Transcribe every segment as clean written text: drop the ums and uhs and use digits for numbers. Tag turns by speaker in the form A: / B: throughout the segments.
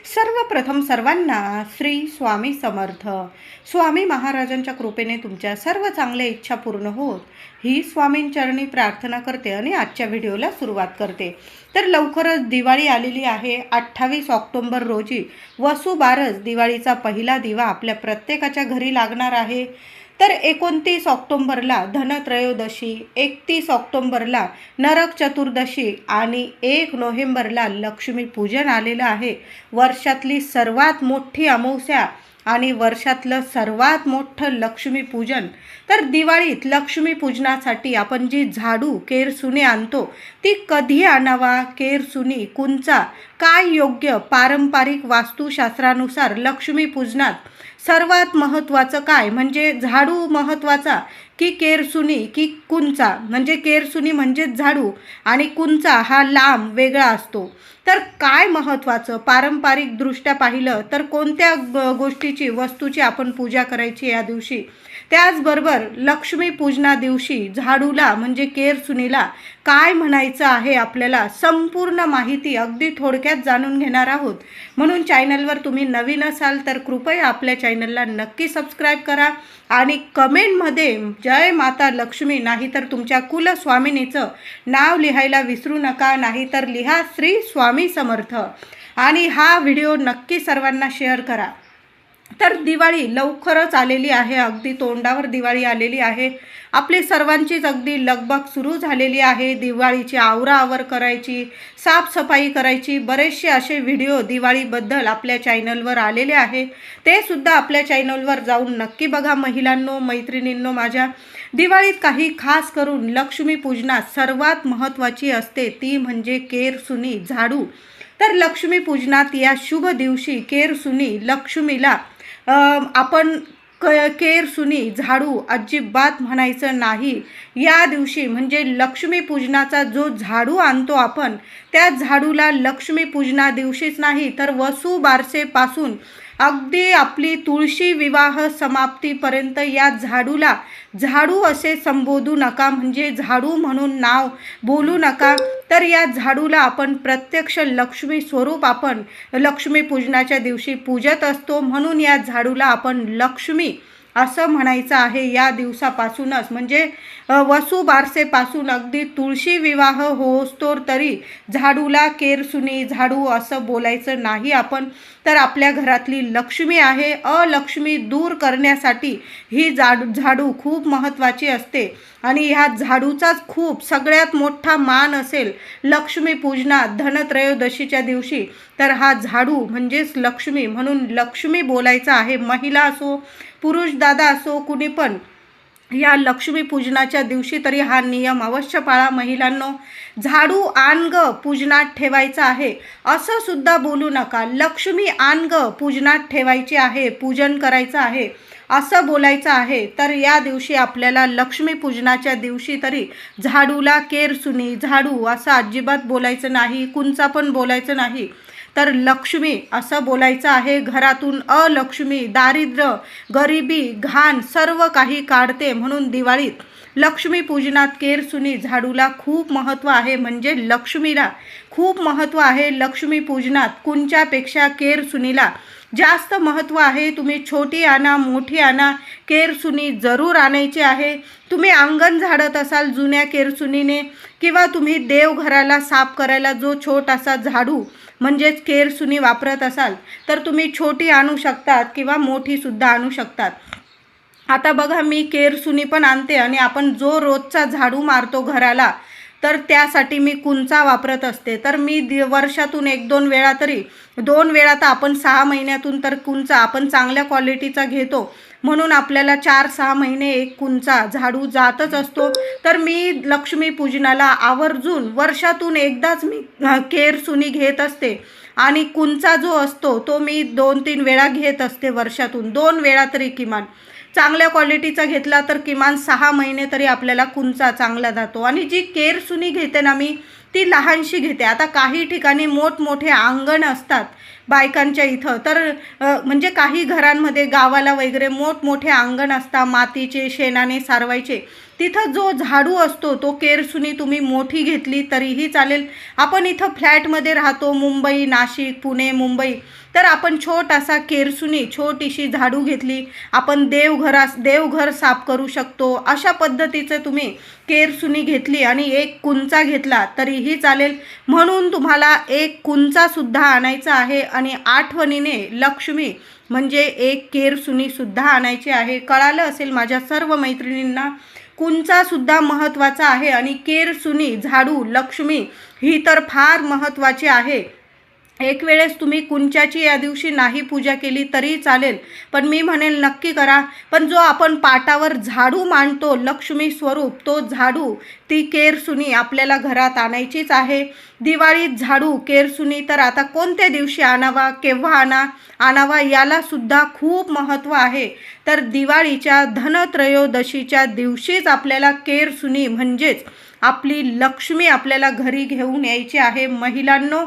A: सर्वप्रथम सर्वांना श्री स्वामी समर्थ. स्वामी महाराजांच्या कृपेने तुमच्या सर्व चांगल्या इच्छा पूर्ण होत ही स्वामींचरणी प्रार्थना करते आणि आजच्या व्हिडिओला सुरुवात करते. तर लवकरच दिवाळी आलेली आहे. 28 ऑक्टोबर रोजी वसुबारस दिवाळीचा पहिला दिवा आपल्या प्रत्येकाच्या घरी लागणार आहे. तर 29 ऑक्टोंबरला धनत्रयोदशी, 31 ऑक्टोंबरला नरक चतुर्दशी आणि 1 नोव्हेंबरला लक्ष्मीपूजन आलेलं आहे. वर्षातली सर्वात मोठी अमावस्या आणि वर्षातलं सर्वात मोठं लक्ष्मीपूजन. तर दिवाळीत लक्ष्मीपूजनासाठी आपण जी झाडू केरसुनी आणतो ती कधी आणावा, केरसुनी कुंचा काय योग्य, पारंपरिक वास्तुशास्त्रानुसार लक्ष्मीपूजनात सर्वात महत्त्वाचं काय, म्हणजे झाडू महत्त्वाचा की केरसुनी की कुंचा. म्हणजे केरसुनी म्हणजेच झाडू आणि कुंचा हा लांब वेगळा असतो. तर काय महत्त्वाचं पारंपरिकदृष्ट्या पाहिलं तर कोणत्या गोष्टीची वस्तूची आपण पूजा करायची या दिवशी. त्याचबरोबर लक्ष्मीपूजना दिवशी झाडूला म्हणजे केरसुनीला काय म्हणायचं आहे आपल्याला संपूर्ण माहिती अगदी थोडक्यात जाणून घेणार आहोत. म्हणून चॅनलवर तुम्ही नवीन असाल तर कृपया आपल्या चॅनलला नक्की सबस्क्राईब करा आणि कमेंटमध्ये जय माता लक्ष्मी नाहीतर तुमच्या कुलस्वामिनीचं नाव लिहायला विसरू नका, नाहीतर लिहा श्री स्वामी समर्थ. आणि हा व्हिडिओ नक्की सर्वांना शेअर करा. तर दिवाळी लवकरच आलेली आहे, अगदी तोंडावर दिवाळी आलेली आहे. आपली सर्वांचीच अगदी लगबग सुरू झालेली आहे. दिवाळीची आवराआवर करायची, साफसफाई करायची. बरेचसे असे व्हिडिओ दिवाळीबद्दल आपल्या चॅनलवर आलेले आहे, ते सुद्धा आपल्या चॅनलवर जाऊन नक्की बघा. महिलांनो, मैत्रिणींनो, माझ्या दिवाळीत काही खास करून लक्ष्मीपूजनात सर्वात महत्त्वाची असते ती म्हणजे केरसुनी झाडू. तर लक्ष्मीपूजनात या शुभ दिवशी केरसुनी लक्ष्मीला आपण केरसुनी झाडू अजिबात म्हणायचं नाही. या दिवशी म्हणजे लक्ष्मीपूजनाचा जो झाडू आणतो आपण त्या झाडूला लक्ष्मीपूजना दिवशीच नाही तर वसुबारसेपासून अगदी आपली तुळशी विवाह समाप्तीपर्यंत या झाडूला झाडू असे संबोधू नका, म्हणजे झाडू म्हणून नाव बोलू नका. तर या झाडूला आपण प्रत्यक्ष लक्ष्मी स्वरूप आपण लक्ष्मीपूजनाच्या दिवशी पूजत असतो. म्हणून या झाडूला आपण लक्ष्मी असं म्हणायचं आहे या दिवसापासूनच. म्हणजे वसुबारसेपासून अगदी तुळशी विवाह होस्तोर तरी झाडूला केरसुनी झाडू असं बोलायचं नाही आपण. तर आपल्या घरातली लक्ष्मी आहे, अलक्ष्मी दूर करण्यासाठी ही झाडू खूप महत्त्वाची असते. आणि ह्या झाडूचाच खूप सगळ्यात मोठा मान असेल लक्ष्मीपूजनात धनत्रयोदशीच्या दिवशी. तर हा झाडू म्हणजेच लक्ष्मी, म्हणून लक्ष्मी बोलायचं आहे. महिला असो, पुरुष दादा असो, कुणी पण या लक्ष्मीपूजनाच्या दिवशी तरी हा नियम अवश्य पाळा. महिलांनो, झाडू आण पूजनात ठेवायचा आहे असं सुद्धा बोलू नका. लक्ष्मी आण पूजनात ठेवायची आहे, पूजन करायचं आहे असं बोलायचं आहे. तर या दिवशी आपल्याला लक्ष्मीपूजनाच्या दिवशी तरी झाडूला केरसुनी झाडू असं अजिबात बोलायचं नाही, कुंचा पण बोलायचं नाही. तर लक्ष्मी असं बोलायचं आहे. घरातून अलक्ष्मी, दारिद्र्य, गरिबी, घाण सर्व काही काढते. म्हणून दिवाळीत लक्ष्मीपूजनात केरसुनी झाडूला खूप महत्त्व आहे, म्हणजे लक्ष्मीला खूप महत्त्व आहे. लक्ष्मीपूजनात कुंच्यापेक्षा केरसुनीला जास्त महत्त्व आहे. तुम्ही छोटी आणा, मोठी आणा, केरसुनी जरूर आणायची आहे. तुम्ही अंगण झाडत असाल जुन्या केरसुनीने किंवा तुम्ही देवघराला साफ करायला जो छोटासा झाडू म्हणजेच केरसुनी वापरत असाल तर तुम्ही छोटी आणू शकतात किंवा मोठीसुद्धा आणू शकतात. आता बघा, मी केरसुनी पण आणते आणि आपण जो रोजचा झाडू मारतो घराला तर त्यासाठी मी कुंचा वापरत असते. तर मी वर्षातून 1-2 वेळा तरी 2 वेळा तर आपण 6 महिन्यातून तर कुंचा आपण चांगल्या क्वालिटीचा घेतो. म्हणून आपल्याला 4-6 महिने एक कुंचा झाडू जातच असतो. तर मी लक्ष्मीपूजनाला आवर्जून वर्षातून एकदाच मी केरसुनी घेत असते आणि कुंचा जो असतो तो मी 2-3 वेळा घेत असते. वर्षातून 2 वेळा तरी किमान. चांगल्या क्वालिटीचा घेतला तर किमान 6 महिने तरी आपल्याला कुंचा चांगला जातो. आणि जी केरसुनी घेते ना मी ती लहानशी घेते. आता काही ठिकाणी मोठमोठे अंगण असतात बायकांच्या इथं, तर म्हणजे काही घरांमध्ये गावाला वगैरे मोठमोठे अंगण असतात मातीचे, शेणाने सारवायचे. तिथं जो झाडू असतो तो केरसुनी तुम्ही मोठी घेतली तरीही चालेल. आपण इथं फ्लॅटमध्ये राहतो, मुंबई, नाशिक, पुणे, मुंबई, तर आपण छोटासा केरसुनी छोटीशी झाडू घेतली, आपण देवघर साफ करू शकतो. अशा पद्धतीचं तुम्ही केरसुनी घेतली आणि एक कुंचा घेतला तरीही चालेल. म्हणून तुम्हाला एक कुंचासुद्धा आणायचा आहे आणि आठवणीने लक्ष्मी म्हणजे एक केरसुनीसुद्धा आणायची आहे. कळालं असेल माझ्या सर्व मैत्रिणींना. कुंचासुद्धा महत्त्वाचा आहे आणि केरसुनी, झाडू, लक्ष्मी ही तर फार महत्त्वाची आहे. एक वेळेस तुम्ही कुंच्याची या दिवशी नाही पूजा केली तरी चालेल, पण मी म्हणेल नक्की करा. पण जो आपण पाटावर झाडू मांडतो लक्ष्मी स्वरूप, तो झाडू, ती केरसुनी आपल्याला घरात आणायचीच आहे. दिवाळीत झाडू, केरसुनी तर आता कोणत्या दिवशी आणावा, केव्हा आणावा याला सुद्धा खूप महत्त्व आहे. तर दिवाळीच्या धनत्रयोदशीच्या दिवशीच आपल्याला केरसुनी म्हणजेच आपली लक्ष्मी आपल्याला घरी घेऊन यायची आहे. महिलांनो,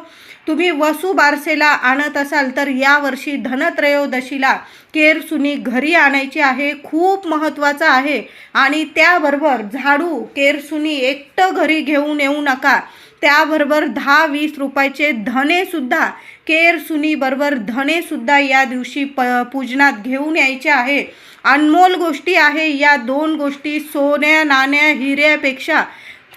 A: तुम्ही वसू बारसेला आणत असाल तर यावर्षी धनत्रयोदशीला केरसुनी घरी आणायची आहे. खूप महत्त्वाचं आहे. आणि त्याबरोबर झाडू, केरसुनी एकटं घरी घेऊन येऊ नका. त्याबरोबर 10-20 रुपयाचे धनेसुद्धा, केरसुनीबरोबर धनेसुद्धा या दिवशी पूजनात घेऊन यायचे आहे. अनमोल गोष्टी आहे या दोन गोष्टी. सोन्या नाण्या हिऱ्यापेक्षा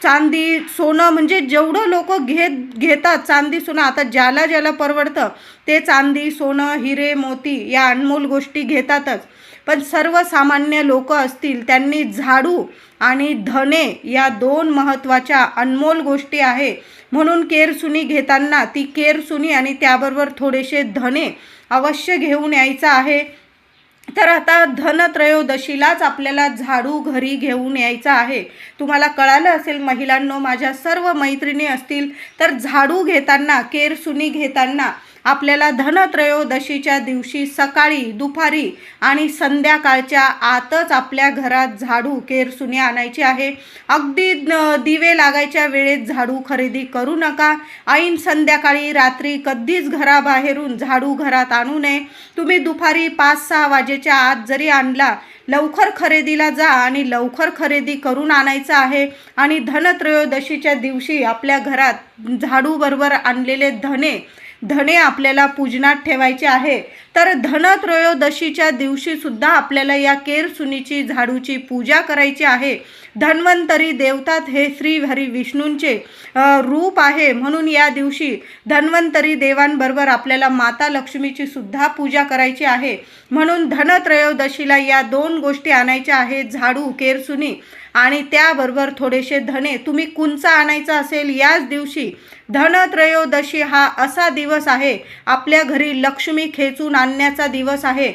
A: चांदी सोनं, म्हणजे जेवढं लोक घेतात चांदी सोनं, आता ज्याला परवडतं ते चांदी सोनं हिरे मोती या अनमोल गोष्टी घेतातच. पण सर्वसामान्य लोक असतील त्यांनी झाडू आणि धने या दोन महत्त्वाच्या अनमोल गोष्टी आहे. म्हणून केरसुनी घेताना ती केरसुनी आणि त्याबरोबर थोडेसे धने अवश्य घेऊन यायचं आहे. तर आता धनत्रयोदशीलाच आपल्याला झाडू घरी घेऊन यायचा आहे. तुम्हाला कळालं असेल महिलांनो, माझ्या सर्व मैत्रिणी असतील तर झाडू घेताना, केरसुनी घेताना आपल्याला धनत्रयोदशीच्या दिवशी सकाळी, दुपारी आणि संध्याकाळच्या आतच आपल्या घरात झाडू, केरसुनी आणायची आहे. अगदी दिवे लागायच्या वेळेत झाडू खरेदी करू नका. ऐन संध्याकाळी, रात्री कधीच घराबाहेरून झाडू घरात आणू नये. तुम्ही दुपारी 5-6 वाजेच्या आत जरी आणला, लवकर खरेदीला जा आणि लवकर खरेदी करून आणायचं आहे. आणि धनत्रयोदशीच्या दिवशी आपल्या घरात झाडूबरोबर आणलेले धने आपल्याला पूजनात ठेवायचे आहे. तर धनत्रयोदशीच्या दिवशी सुद्धा आपल्याला या केरसुनीची, झाडूची पूजा करायची आहे. धन्वंतरी देवतात हे श्री हरी विष्णूंचे रूप आहे. म्हणून या दिवशी धन्वंतरी देवांबरोबर आपल्याला माता लक्ष्मीची सुद्धा पूजा करायची आहे. म्हणून धनत्रयोदशीला या दोन गोष्टी आणायच्या आहेत, झाडू, केरसुनी आणि त्याबरोबर थोडेसे धने. तुम्ही कुंचा आणायचा असेल याच दिवशी. धनत्रयोदशी हा असा दिवस आहे, आपल्या घरी लक्ष्मी खेचून आणण्याचा दिवस आहे.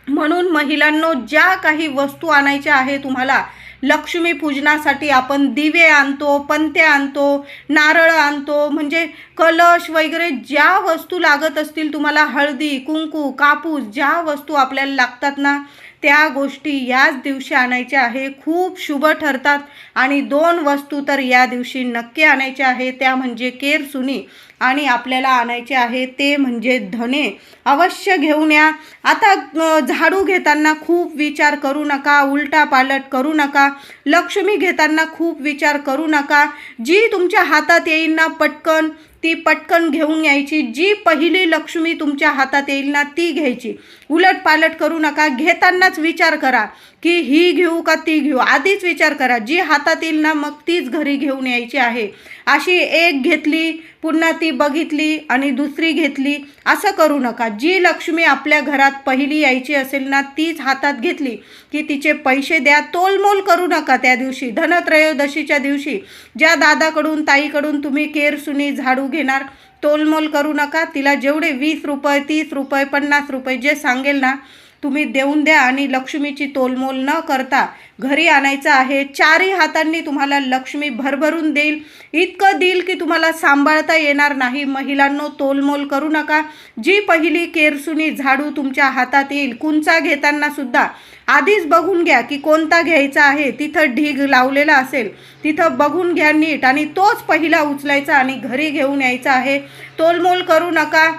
A: म्हणून महिलांनो, ज्या काही वस्तू आणायच्या आहे तुम्हाला लक्ष्मी पूजनासाठी, आपण दिवे आणतो, पंत्या आणतो, नारळ आणतो, म्हणजे कलश वगैरे ज्या वस्तू लागत असतील तुम्हाला, हळदी, कुंकू, कापूस, ज्या वस्तू आपल्याला लागतात ना, त्या गोष्टी याच दिवशी आणायच्या आहे. खूप शुभ ठरतात. आणि 2 वस्तू तर या दिवशी नक्की आणायच्या आहे, त्या म्हणजे केरसुनी आणि आपल्याला आणायचे आहे ते म्हणजे धने. अवश्य घेऊन या. आता झाडू घेताना खूप विचार करू नका, उलटा पालट करू नका. लक्ष्मी घेताना खूप विचार करू नका. जी तुमच्या हातात येईल ना पटकन, ती पटकन घेऊन यायची. जी पहिली लक्ष्मी तुमच्या हातात येईल ना ती घ्यायची. उलट पालट करू नका. घेतानाच विचार करा की ही घेऊ का ती घेऊ, आधीच विचार करा. जी हातात येईल ना मग तीच घरी घेऊन यायची आहे. अशी एक घेतली, पुन्हा ती बघितली आणि दुसरी घेतली, असं करू नका. जी लक्ष्मी आपल्या घरात पहिली यायची असेल ना तीच हातात घेतली की तिचे पैसे द्या. तोलमोल करू नका त्या दिवशी. धनत्रयोदशीच्या दिवशी ज्या दादाकडून, ताईकडून तुम्ही केरसुनी, झाडू घेणार, तोलमोल करू नका. तिला जेवढे 20 रुपये, 30 रुपये, 50 रुपये जे सांगेल ना तुम्ही देऊन द्या आणि लक्ष्मीची तोलमोल न करता घरी आणायचं आहे. 4ही हातांनी तुम्हाला लक्ष्मी भरभरून देईल. इतकं देईल की तुम्हाला सांभाळता येणार नाही. महिलांनो, तोलमोल करू नका. जी पहिली केरसुनी, झाडू तुमच्या हातात येईल, कुंचा घेताना सुद्धा आधीच बघून घ्या की कोणता घ्यायचा आहे. तिथं ढीग लावलेला असेल तिथं बघून घ्या नीट आणि तोच पहिला उचलायचा आणि घरी घेऊन यायचा आहे. तोलमोल करू नका.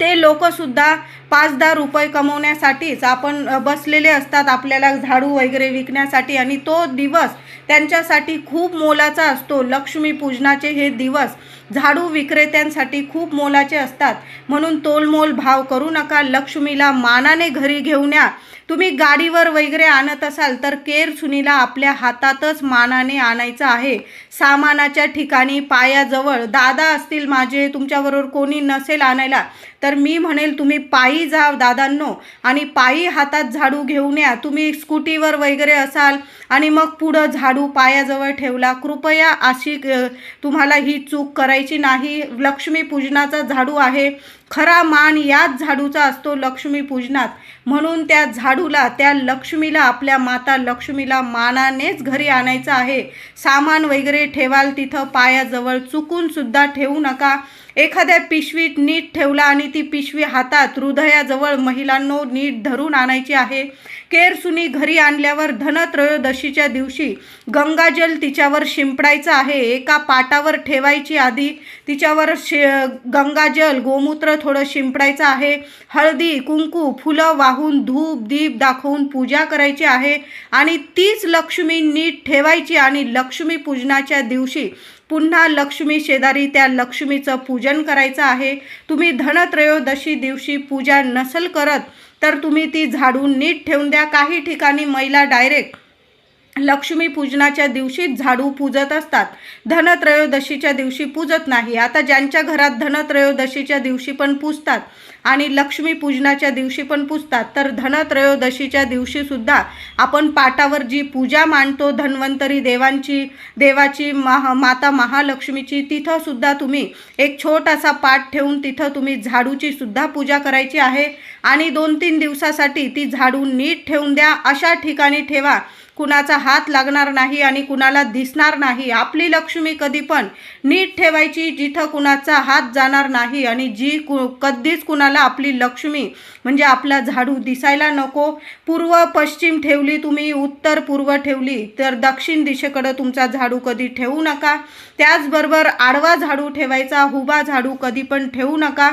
A: ते लोकसुद्धा 5-10 रुपये कमवण्यासाठीच आपण बसलेले असतात, आपल्याला झाडू वगैरे विकण्यासाठी, आणि तो दिवस त्यांच्यासाठी खूप मोलाचा असतो. लक्ष्मीपूजनाचे हे दिवस झाडू विक्रेत्यांसाठी खूप मोलाचे असतात. म्हणून तोलमोल भाव करू नका. लक्ष्मीला मानाने घरी घेऊन या. तुम्ही गाडीवर वगैरे आणत असाल तर केर सुनीला आपल्या हातातच मानाने आणायचं आहे. सामानाच्या ठिकाणी पायाजवळ दादा असतील माझे, तुमच्याबरोबर कोणी नसेल आणायला, तर मी म्हणेल तुम्ही पायी जा दादांनो, आणि पायी हातात झाडू घेऊन या. तुम्ही स्कूटीवर वगैरे असाल आणि मग पुढं झाडू पायाजवळ ठेवला, कृपया अशी तुम्हाला ही चूक करायची नाही. लक्ष्मीपूजनाचा झाडू आहे, खरा मान याच झाडूचा असतो लक्ष्मीपूजनात. म्हणून त्या झाडूला, त्या लक्ष्मीला, आपल्या माता लक्ष्मीला मानानेच घरी आणायचं आहे. सामान वगैरे ठेवाल तिथं पायाजवळ चुकून सुद्धा ठेवू नका. एखाद्या पिशवीत नीट ठेवला आणि ती पिशवी हातात हृदयाजवळ महिलांनो नीट धरून आणायची आहे. केरसुनी घरी आणल्यावर धनत्रयोदशीच्या दिवशी गंगाजल तिच्यावर शिंपडायचं आहे. एका पाटावर ठेवायची, आधी तिच्यावर गंगाजल गोमूत्र थोडं शिंपडायचं आहे. हळदी कुंकू फुलं वाहून धूप दीप दाखवून पूजा करायची आहे आणि तीच लक्ष्मी नीट ठेवायची. आणि लक्ष्मी पूजनाच्या दिवशी पुन्हा लक्ष्मी शेजारी त्या लक्ष्मीचं पूजन करायचं आहे. तुम्ही धनत्रयोदशी दिवशी पूजा नसल करत तर तुम्ही ती झाडून नीट ठेवून द्या. काही ठिकाणी महिला डायरेक्ट लक्ष्मी पूजनाच्या दिवशी झाडू पूजत असतात, धनत्रयोदशीच्या दिवशी पूजत नाही. आता ज्यांच्या घरात धनत्रयोदशीच्या दिवशी पण पूजतात आणि लक्ष्मी पूजनाच्या दिवशी पण पूजतात, तर धनत्रयोदशीच्या दिवशी सुद्धा आपण पाटावर जी पूजा मांडतो धन्वंतरी देवाची माता महालक्ष्मीची, तिथं सुद्धा तुम्ही एक छोटासा पाट ठेवून तिथं तुम्ही झाडूची सुद्धा पूजा करायची आहे. आणि 2-3 दिवसासाठी ती झाडू नीट ठेवून द्या. अशा ठिकाणी ठेवा कुणाचा हात लागणार नाही आणि कुणाला दिसणार नाही. आपली लक्ष्मी कधी पण नीट ठेवायची जिथं कुणाचा हात जाणार नाही, आणि कधीच कुणाला आपली लक्ष्मी म्हणजे आपला झाडू दिसायला नको. पूर्व पश्चिम ठेवली तुम्ही, उत्तर पूर्व ठेवली, तर दक्षिण दिशेकडे तुमचा झाडू कधी ठेवू नका. त्याचबरोबर आडवा झाडू ठेवायचा, हुबा झाडू कधी पण ठेवू नका.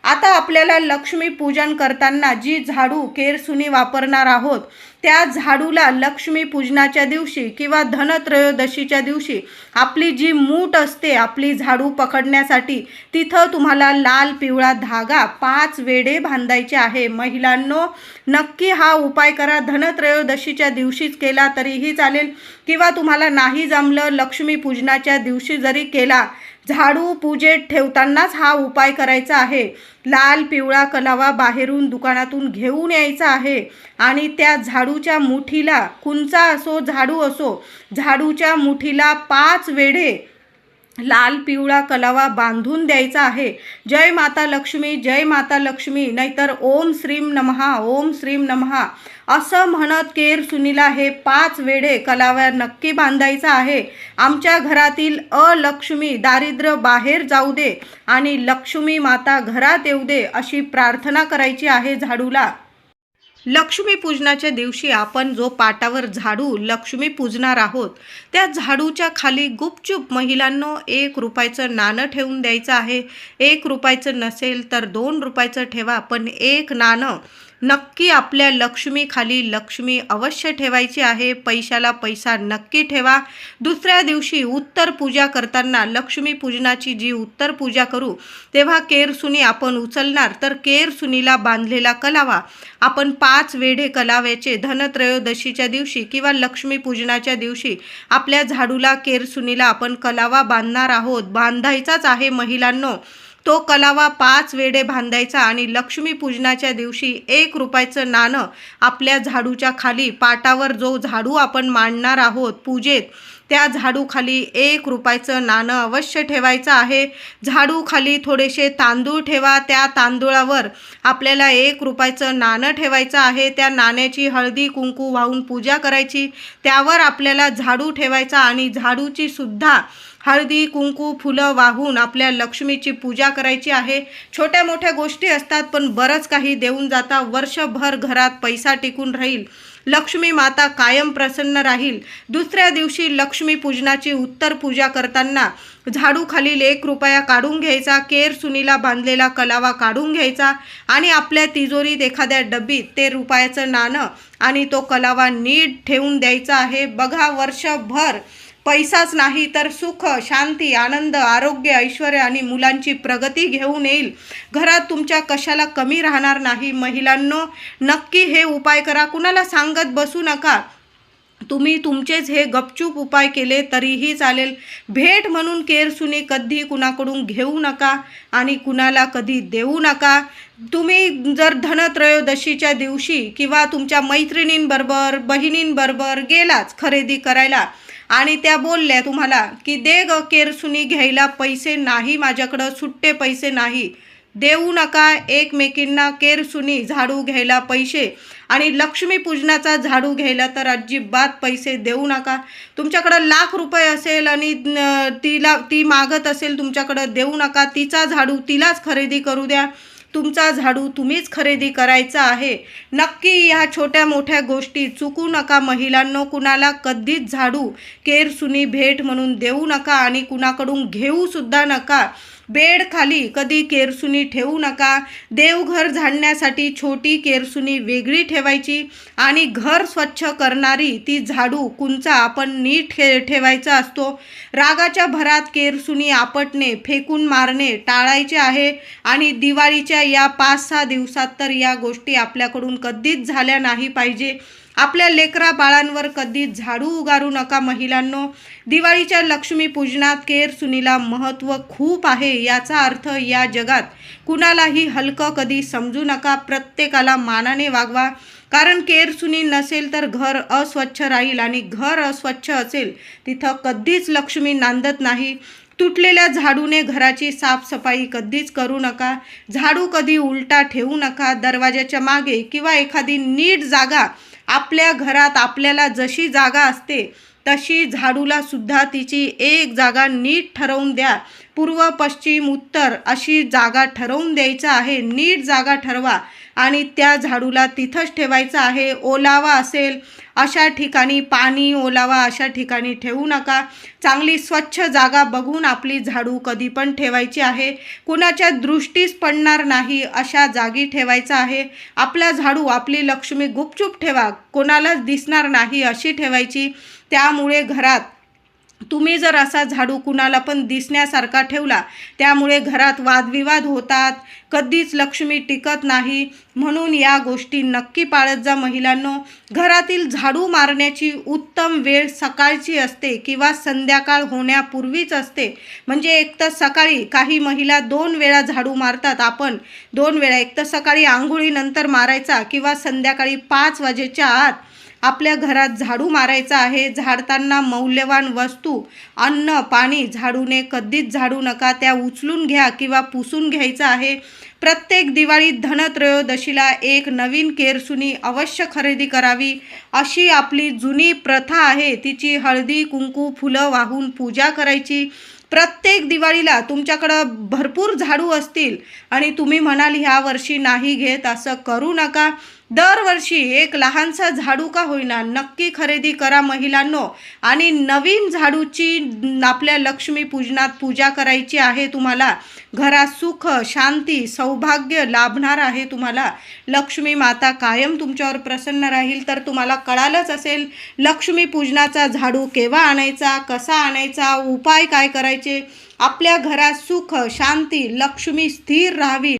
A: आता आपल्याला लक्ष्मी पूजन करताना जी झाडू केरसुनी वापरणार आहोत, त्या झाडूला लक्ष्मी पूजनाच्या दिवशी किंवा धनत्रयोदशीच्या दिवशी आपली जी मूठ असते आपली झाडू पकडण्यासाठी, तिथं तुम्हाला लाल पिवळा धागा 5 वेढे बांधायचे आहे. महिलांनो नक्की हा उपाय करा. धनत्रयोदशीच्या दिवशीच केला तरीही चालेल, किंवा तुम्हाला नाही जमलं लक्ष्मी पूजनाच्या दिवशी जरी केला, झाडू पूजेत ठेवतानाच हा उपाय करायचा आहे. लाल पिवळा कलावा बाहेरून दुकानातून घेऊन यायचा आहे आणि त्या झाडूच्या मुठीला, कुंचा असो झाडू असो, झाडूच्या मुठीला 5 वेढे लाल पिवळा कलावा बांधून द्यायचा आहे. जय माता लक्ष्मी, जय माता लक्ष्मी, नाहीतर ओम श्रीम नमहा, ओम श्रीम नमहा असं म्हणत केरसुनीला हे 5 वेढे कलावा नक्की बांधायचा आहे. आमच्या घरातील अलक्ष्मी दारिद्र्य बाहेर जाऊ दे आणि लक्ष्मी माता घरात येऊ दे अशी प्रार्थना करायची आहे झाडूला. लक्ष्मी पूजनाच्या दिवशी आपण जो पाटावर झाडू लक्ष्मी पूजणार आहोत, त्या झाडूच्या खाली गुपचूप महिलांनो 1 रुपयाचं नाणं ठेवून द्यायचं आहे. 1 रुपयाचं नसेल तर 2 रुपयाचं ठेवा, पण 1 नाणं नक्की आपल्या लक्ष्मी खाली लक्ष्मी अवश्य ठेवायची आहे. पैशाला पैसा नक्की ठेवा. दुसऱ्या दिवशी उत्तर पूजा करताना, लक्ष्मी पूजनाची जी उत्तर पूजा करू तेव्हा केरसुनी आपण उचलणार, तर केरसुनीला बांधलेला कलावा आपण 5 वेढे कलाव्याचे धनत्रयोदशीच्या दिवशी किंवा लक्ष्मी पूजनाच्या दिवशी आपल्या झाडूला केरसुनीला आपण कलावा बांधणार आहोत. बांधायचाच आहे महिलांनो. तो कलावा 5 वेढे बांधायचा आणि लक्ष्मी पूजनाच्या दिवशी 1 रुपयाचं नाणं आपल्या झाडूच्या खाली, पाटावर जो झाडू आपण मांडणार आहोत पूजेत, त्या झाडू खाली 1 रुपयाचं नाणं अवश्य ठेवायचं आहे. झाडू खाली थोडेसे तांदूळ ठेवा, त्या तांदूळावर आपल्याला 1 रुपयाचं नाणं ठेवायचं आहे. त्या नाण्याची हळदी कुंकू वाहून पूजा करायची. त्यावर आपल्याला झाडू ठेवायचा आणि झाडूची सुद्धा हळदी कुंकू फुलं वाहून आपल्या लक्ष्मीची पूजा करायची आहे. छोट्या मोठ्या गोष्टी असतात, पण बरंच काही देऊन जाता. वर्षभर घरात पैसा टिकून राहील लक्ष्मी माता कायम प्रसन्न राहील. दुसऱ्या दिवशी लक्ष्मी पूजनाची उत्तर पूजा करताना झाडू खालील 1 रुपया काढून घ्यायचा, केर सुनीला बांधलेला कलावा काढून घ्यायचा आणि आपल्या तिजोरीत एखाद्या डब्बीत ते रुपयाचं नाणं आणि तो कलावा नीट ठेवून द्यायचा आहे. बघा, वर्षभर पैसाच नाही तर सुख, शांती, आनंद, आरोग्य, ऐश्वर्य आणि मुलांची प्रगती घेऊन येईल. घरात तुमच्या कशाला कमी राहणार नाही. महिलांनो, नक्की हे उपाय करा. कुणाला सांगत बसू नका. तुम्ही तुमचेच हे गपचूप उपाय केले तरीही चालेल. भेट म्हणून केरसुनी कधी कुणाकडून घेऊ नका आणि कुणाला कधी देऊ नका. तुम्ही जर धनत्रयोदशीच्या दिवशी किंवा तुमच्या मैत्रिणींबरोबर, बहिणींबरोबर गेलाच खरेदी करायला आणि त्या बोलल्या तुम्हाला की दे ग केरसुनी घ्यायला पैसे नाही, माझ्याकडं सुट्टे पैसे नाही, देऊ नका एकमेकींना केरसुनी झाडू घ्यायला पैसे आणि लक्ष्मी पूजनाचा झाडू घ्यायला तर अजिबात पैसे देऊ नका. तुमच्याकडं लाख रुपये असेल आणि ती मागत असेल तुमच्याकडं, देऊ नका. तिचा झाडू तिलाच खरेदी करू द्या. तुमचा झाडू तुम्हीच खरेदी करायचा आहे. नक्की ह्या छोट्या मोठ्या गोष्टी चुकू नका. महिलांनो, कुणाला कधीच झाडू केरसुनी भेट म्हणून देऊ नका आणि कुणाकडून घेऊ सुद्धा नका. बेड खाली कधी केरसुनी ठेवू नका. देवघर झाडण्यासाठी छोटी केरसुनी वेगळी ठेवायची आणि घर स्वच्छ करणारी ती झाडू कुंचा आपण नीट ठेवायचा असतो. रागाच्या भरात केरसुनी आपटणे, फेकून मारणे टाळायचे आहे आणि दिवाळीच्या या 5-6 दिवसात तर या गोष्टी आपल्याकडून कधीच झाल्या नाही पाहिजे. आपल्या लेकरा बाळांवर कधीच झाडू उगारू नका. महिलांनो, दिवाळीच्या लक्ष्मी पूजनात केरसुनीला महत्त्व खूप आहे. याचा अर्थ या जगात कुणालाही हलकं कधी समजू नका. प्रत्येकाला मानाने वागवा, कारण केरसुनी नसेल तर घर अस्वच्छ राहील आणि घर अस्वच्छ असेल तिथं कधीच लक्ष्मी नांदत नाही. तुटलेल्या झाडूने घराची साफसफाई कधीच करू नका. झाडू कधी उलटा ठेवू नका. दरवाजाच्या मागे किंवा एखादी नीट जागा, आपल्या घरात आपल्याला जशी जागा असते तशी झाडूला सुद्धा तिची एक जागा नीट ठरवून द्या. पूर्व, पश्चिम, उत्तर अशी जागा ठरवून द्यायचं आहे. नीट जागा ठरवा आणि त्या झाडूला तिथंच ठेवायचं आहे. ओलावा असेल अशा ठिकाणी, पाणी ओलावा अशा ठिकाणी ठेवू नका. चांगली स्वच्छ जागा बघून आपली झाडू कधी पण ठेवायची आहे. कुणाच्या दृष्टीस पडणार नाही अशा जागी ठेवायचा आहे. आपला झाडू, आपली लक्ष्मी गुपचूप ठेवा, कोणालाच दिसणार नाही अशी ठेवायची. त्यामुळे घरात तुम्ही जर असा झाडू कुणाला पण दिसण्यासारखा ठेवला, त्यामुळे घरात वादविवाद होतात, कधीच लक्ष्मी टिकत नाही. म्हणून या गोष्टी नक्की पाळत जा. महिलांनो, घरातील झाडू मारण्याची उत्तम वेळ सकाळची असते किंवा संध्याकाळ होण्यापूर्वीच असते. म्हणजे एक तर सकाळी, काही महिला 2 वेळा झाडू मारतात. आपण 2 वेळा, एक तर सकाळी आंघोळीनंतर मारायचा किंवा संध्याकाळी 5 वाजेच्या आत आपल्या घरात झाडू मारायचा आहे. झाडताना मौल्यवान वस्तू, अन्न, पाणी झाडूने कधीच झाडू नका. त्या उचलून घ्या किंवा पुसून घ्यायचं आहे. प्रत्येक दिवाळीत धनत्रयोदशीला एक नवीन केरसुनी अवश्य खरेदी करावी, अशी आपली जुनी प्रथा आहे. तिची हळदी कुंकू फुलं वाहून पूजा करायची. प्रत्येक दिवाळीला तुमच्याकडं भरपूर झाडू असतील आणि तुम्ही म्हणाल ह्या वर्षी नाही घेत, असं करू नका. दरवर्षी एक लहानसा झाडू का होईना नक्की खरेदी करा महिलांनो. आणि नवीन झाडूची आपल्या लक्ष्मी पूजनात पूजा करायची आहे. तुम्हाला घरात सुख, शांती, सौभाग्य लाभणार आहे. तुम्हाला लक्ष्मी माता कायम तुमच्यावर प्रसन्न राहील. तर तुम्हाला कळालंच असेल लक्ष्मी पूजनाचा झाडू केव्हा आणायचा, कसा आणायचा, उपाय काय करायचे. आपल्या घरात सुख, शांती, लक्ष्मी स्थिर राहावी